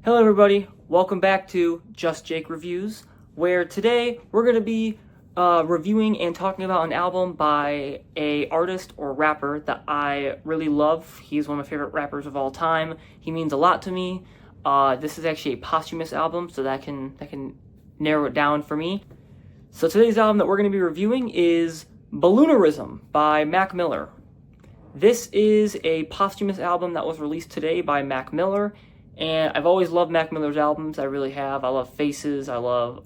Hello everybody, welcome back to Just Jake Reviews, where today we're going to be reviewing and talking about an album by a artist or rapper that I really love. He's one of my favorite rappers of all time. He means a lot to me. This is actually a posthumous album, so that can narrow it down for me. So today's album that we're going to be reviewing is Miller-Balloonerism by Mac Miller. This is a posthumous album that was released today by Mac Miller. And I've always loved Mac Miller's albums, I really have. I love Faces, I love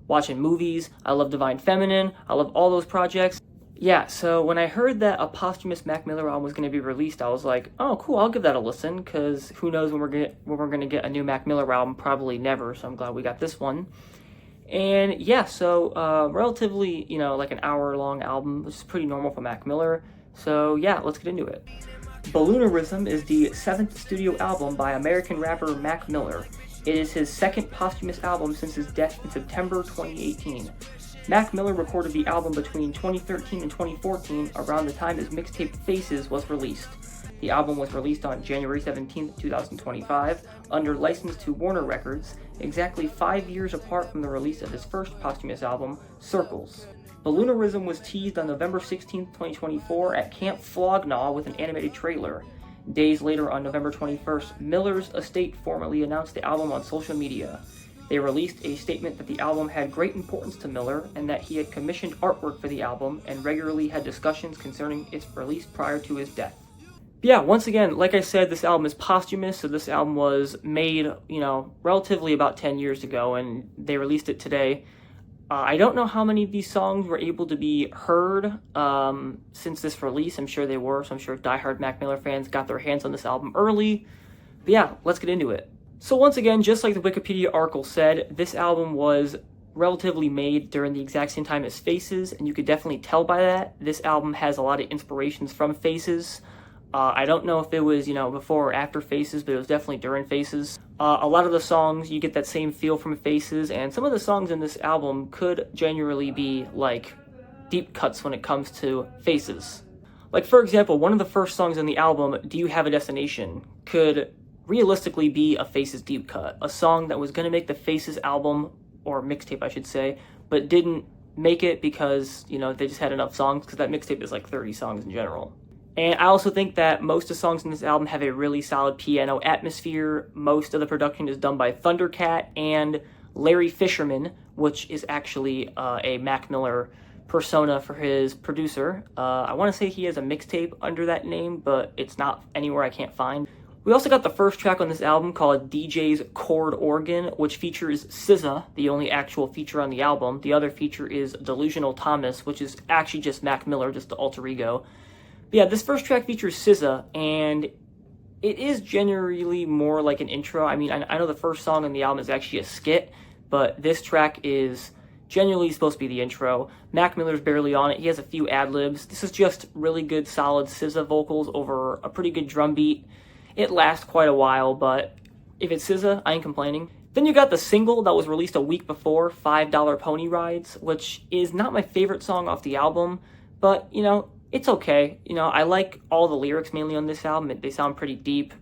watching movies, I love Divine Feminine, I love all those projects. Yeah, so when I heard that a posthumous Mac Miller album was going to be released, I was like, oh cool, I'll give that a listen, because who knows when we're going to get a new Mac Miller album, probably never, so I'm glad we got this one. And yeah, so relatively, like an hour-long album, which is pretty normal for Mac Miller. So yeah, let's get into it. Miller-Balloonerism is the 7th studio album by American rapper Mac Miller. It is his second posthumous album since his death in September 2018. Mac Miller recorded the album between 2013 and 2014, around the time his mixtape Faces was released. The album was released on January 17, 2025, under license to Warner Records, exactly 5 years apart from the release of his first posthumous album, Circles. Miller-Balloonerism was teased on November 16, 2024 at Camp Flog Gnaw with an animated trailer. Days later, on November 21st, Miller's estate formally announced the album on social media. They released a statement that the album had great importance to Miller and that he had commissioned artwork for the album and regularly had discussions concerning its release prior to his death. Yeah, once again, like I said, this album is posthumous, so this album was made, relatively about 10 years ago, and they released it today. I don't know how many of these songs were able to be heard since this release. I'm sure they were, so I'm sure diehard Mac Miller fans got their hands on this album early. But yeah, let's get into it. So once again, just like the Wikipedia article said, this album was relatively made during the exact same time as Faces, and you could definitely tell by that. This album has a lot of inspirations from Faces. I don't know if it was, before or after Faces, but it was definitely during Faces. A lot of the songs, you get that same feel from Faces, and some of the songs in this album could genuinely be, like, deep cuts when it comes to Faces. Like, for example, one of the first songs on the album, Do You Have a Destination, could realistically be a Faces deep cut. A song that was going to make the Faces album, or mixtape I should say, but didn't make it because, they just had enough songs, because that mixtape is like 30 songs in general. And I also think that most of the songs in this album have a really solid piano atmosphere. Most of the production is done by Thundercat and Larry Fisherman, which is actually a Mac Miller persona for his producer. I want to say he has a mixtape under that name, but it's not anywhere I can't find. We also got the first track on this album called DJ's Chord Organ, which features SZA, the only actual feature on the album. The other feature is Delusional Thomas, which is actually just Mac Miller, just the alter ego. But yeah, this first track features SZA, and it is generally more like an intro. I mean, I know the first song on the album is actually a skit, but this track is genuinely supposed to be the intro. Mac Miller's barely on it. He has a few ad-libs. This is just really good, solid SZA vocals over a pretty good drum beat. It lasts quite a while, but if it's SZA, I ain't complaining. Then you got the single that was released a week before, $5 Pony Rides, which is not my favorite song off the album, but, it's okay. I like all the lyrics mainly on this album. They sound pretty deep.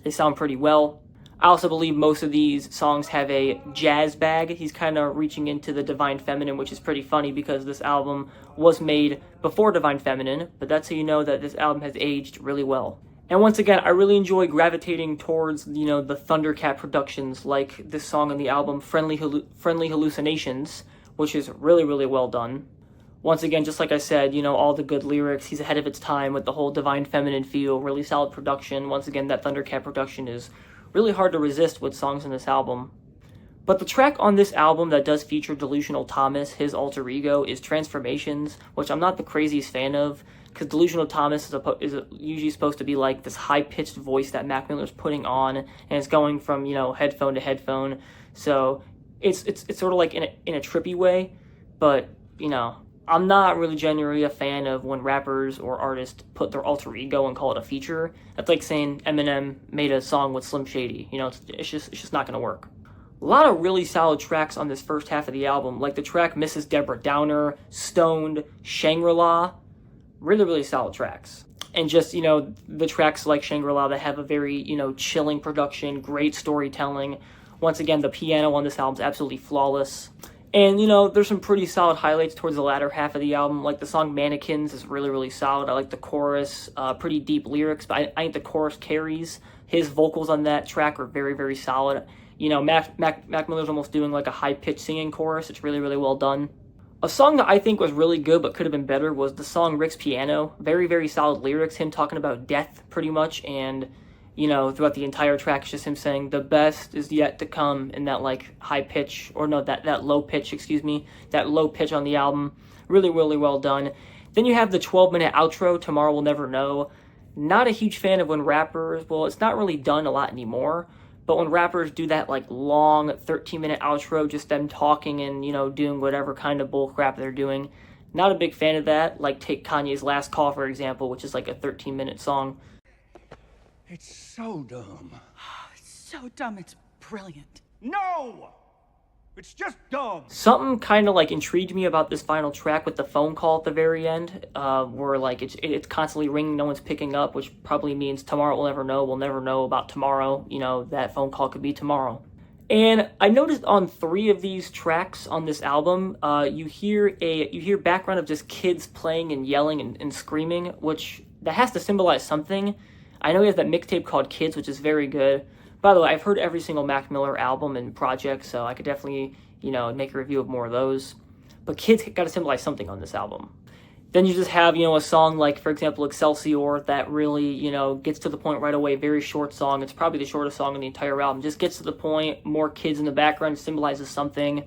They sound pretty well. I also believe most of these songs have a jazz bag. He's kind of reaching into the Divine Feminine, which is pretty funny because this album was made before Divine Feminine, but that's how you know that this album has aged really well. And once again, I really enjoy gravitating towards, the Thundercat productions, like this song on the album, Friendly Hallucinations, which is really, really well done. Once again, just like I said, all the good lyrics. He's ahead of its time with the whole Divine Feminine feel, really solid production. Once again, that Thundercat production is really hard to resist with songs in this album. But the track on this album that does feature Delusional Thomas, his alter ego, is Transformations, which I'm not the craziest fan of, because Delusional Thomas is usually supposed to be like this high-pitched voice that Mac Miller's putting on, and it's going from, headphone to headphone. So it's sort of like in a trippy way, but, I'm not really generally a fan of when rappers or artists put their alter ego and call it a feature. That's like saying Eminem made a song with Slim Shady. It's just not going to work. A lot of really solid tracks on this first half of the album, like the track Mrs. Deborah Downer, Stoned, Shangri-La. Really, really solid tracks. And just, the tracks like Shangri-La that have a very, chilling production, great storytelling. Once again, the piano on this album is absolutely flawless. And, there's some pretty solid highlights towards the latter half of the album. Like the song Mannequins is really, really solid. I like the chorus, pretty deep lyrics, but I think the chorus carries. His vocals on that track are very, very solid. Mac Miller's almost doing like a high-pitched singing chorus. It's really, really well done. A song that I think was really good but could have been better was the song Rick's Piano. Very, very solid lyrics, him talking about death pretty much, and, throughout the entire track, it's just him saying the best is yet to come in that, like, high pitch, or no, that low pitch, that low pitch on the album. Really, really well done. Then you have the 12-minute outro, Tomorrow We'll Never Know. Not a huge fan of when rappers, well, it's not really done a lot anymore, but when rappers do that, like, long 13-minute outro, just them talking and, doing whatever kind of bullcrap they're doing, not a big fan of that. Like, take Kanye's Last Call, for example, which is like a 13-minute song. It's so dumb. It's so dumb, it's brilliant. No! It's just dumb. Something kind of like intrigued me about this final track with the phone call at the very end, where like it's constantly ringing, no one's picking up, which probably means tomorrow we'll never know about tomorrow. That phone call could be tomorrow. And I noticed on 3 of these tracks on this album, you hear background of just kids playing and yelling and screaming, which that has to symbolize something. I know he has that mixtape called Kids, which is very good. By the way, I've heard every single Mac Miller album and project, so I could definitely, make a review of more of those. But Kids got to symbolize something on this album. Then you just have, a song like, for example, Excelsior that really, gets to the point right away. Very short song. It's probably the shortest song in the entire album. Just gets to the point. More kids in the background, symbolizes something.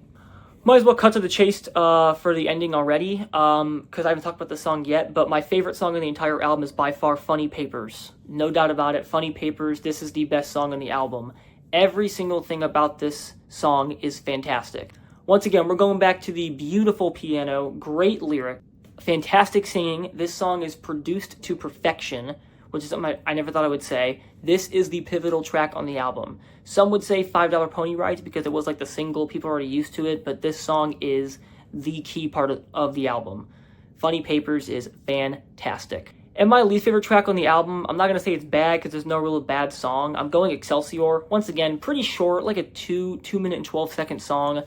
Might as well cut to the chase for the ending already, because I haven't talked about the song yet, but my favorite song on the entire album is by far Funny Papers. No doubt about it, Funny Papers, this is the best song on the album. Every single thing about this song is fantastic. Once again, we're going back to the beautiful piano, great lyric, fantastic singing. This song is produced to perfection, which is something I never thought I would say. This is the pivotal track on the album. Some would say $5 Pony Rides because it was like the single, people are already used to it, but this song is the key part of the album. Funny Papers is fantastic. And my least favorite track on the album, I'm not going to say it's bad because there's no real bad song. I'm going Excelsior. Once again, pretty short, like a 2 minute and 12-second song.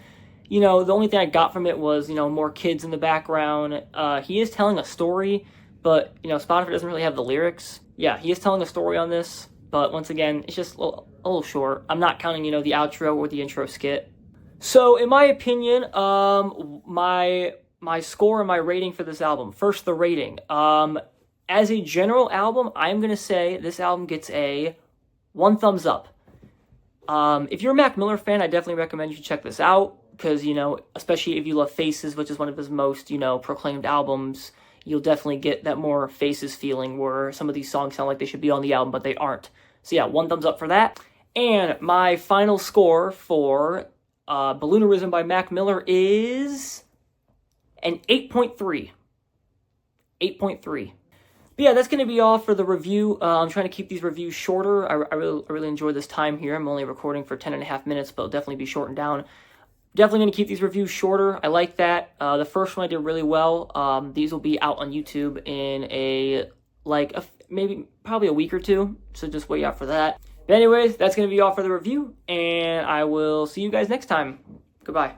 The only thing I got from it was, more kids in the background. He is telling a story, but, Spotify doesn't really have the lyrics. Yeah, he is telling a story on this, but once again, it's just a little short. I'm not counting, the outro or the intro skit. So, in my opinion, my score and my rating for this album. First, the rating. As a general album, I'm going to say this album gets a 1 thumbs up. If you're a Mac Miller fan, I definitely recommend you check this out, because, especially if you love Faces, which is one of his most, proclaimed albums, you'll definitely get that more Faces feeling where some of these songs sound like they should be on the album, but they aren't. So yeah, 1 thumbs up for that. And my final score for Balloonerism by Mac Miller is an 8.3. 8.3. But yeah, that's going to be all for the review. I'm trying to keep these reviews shorter. I really enjoy this time here. I'm only recording for 10.5 minutes, but it'll definitely be shortened down. Definitely going to keep these reviews shorter. I like that. The first one I did really well. These will be out on YouTube in probably a week or 2. So just wait out for that. But anyways, that's going to be all for the review. And I will see you guys next time. Goodbye.